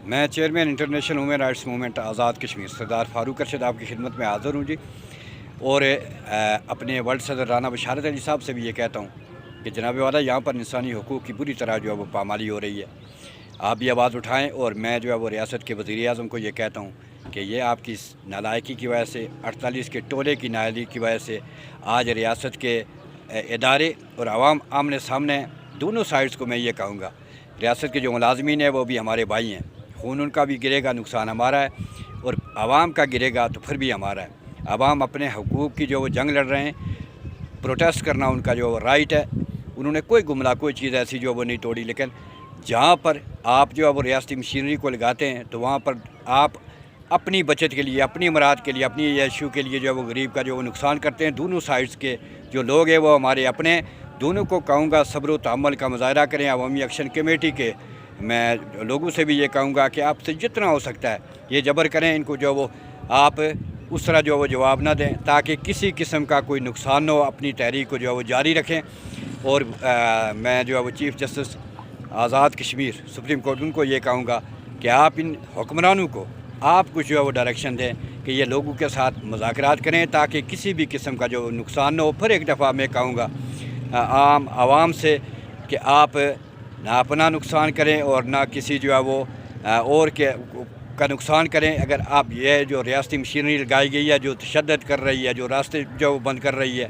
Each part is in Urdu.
میں chairman international woman rights movement Azad Kashmir Sardar Farooq Arshad آپ کی خدمت میں حاضر ہوں جی، اور اپنے ورلڈ صدر رانا بشارت علی صاحب سے بھی یہ کہتا ہوں کہ جناب والا یہاں پر انسانی حقوق کی بری طرح جو ہے وہ پامالی ہو رہی ہے، آپ بھی آواز اٹھائیں۔ اور میں جو ہے وہ ریاست کے وزیر اعظم کو یہ کہتا ہوں کہ یہ آپ کی نالائکی کی وجہ سے، 48 کے ٹولے کی نااہلی کی وجہ سے آج ریاست کے ادارے اور عوام آمنے سامنے دونوں سائڈز کو میں یہ کہوں گا، ریاست کے جو ملازمین ہیں وہ بھی ہمارے بھائی ہیں، خون ان کا بھی گرے گا، نقصان ہمارا ہے، اور عوام کا گرے گا تو پھر بھی ہمارا ہے۔ عوام اپنے حقوق کی جو وہ جنگ لڑ رہے ہیں، پروٹیسٹ کرنا ان کا جو وہ رائٹ ہے، انہوں نے کوئی گمراہ کوئی چیز ایسی جو وہ نہیں توڑی، لیکن جہاں پر آپ جو ہے وہ ریاستی مشینری کو لگاتے ہیں تو وہاں پر آپ اپنی بچت کے لیے، اپنی مراد کے لیے، اپنی ایشو کے لیے جو ہے وہ غریب کا جو وہ نقصان کرتے ہیں۔ دونوں سائڈز کے جو لوگ ہیں وہ ہمارے اپنے، دونوں کو کہوں گا صبر و تحمل کا مظاہرہ کریں۔ عوامی ایکشن کمیٹی کے میں لوگوں سے بھی یہ کہوں گا کہ آپ سے جتنا ہو سکتا ہے یہ جبر کریں، ان کو جو وہ آپ اس طرح جو وہ جواب نہ دیں تاکہ کسی قسم کا کوئی نقصان نہ ہو، اپنی تحریک کو جو ہے وہ جاری رکھیں۔ اور میں جو ہے وہ chief justice Azad Kashmir supreme court ان کو یہ کہوں گا کہ آپ ان حکمرانوں کو آپ کچھ جو ہے وہ ڈائریکشن دیں کہ یہ لوگوں کے ساتھ مذاکرات کریں تاکہ کسی بھی قسم کا جو نقصان نہ ہو۔ پھر ایک دفعہ میں کہوں گا عام عوام سے کہ آپ نہ اپنا نقصان کریں اور نہ کسی جو ہے وہ اور کا نقصان کریں۔ اگر آپ یہ جو ریاستی مشینری لگائی گئی ہے، جو تشدد کر رہی ہے، جو راستے جو وہ بند کر رہی ہے،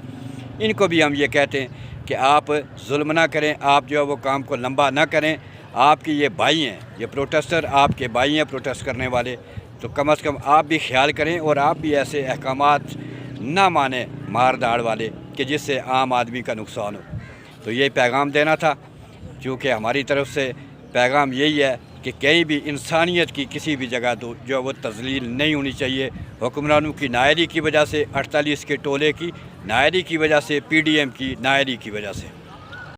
ان کو بھی ہم یہ کہتے ہیں کہ آپ ظلم نہ کریں، آپ جو ہے وہ کام کو لمبا نہ کریں۔ آپ کے یہ بھائی ہیں، یہ پروٹیسٹر آپ کے بھائی ہیں، پروٹیسٹ کرنے والے، تو کم از کم آپ بھی خیال کریں اور آپ بھی ایسے احکامات نہ مانیں مار داڑ والے کہ جس سے عام آدمی کا نقصان ہو۔ تو یہ پیغام دینا تھا، چونکہ ہماری طرف سے پیغام یہی ہے کہ کہیں بھی انسانیت کی کسی بھی جگہ تو جو وہ تذلیل نہیں ہونی چاہیے، حکمرانوں کی نااہلی کی وجہ سے، 48 کے ٹولے کی نااہلی کی وجہ سے، پی ڈی ایم کی نااہلی کی وجہ سے۔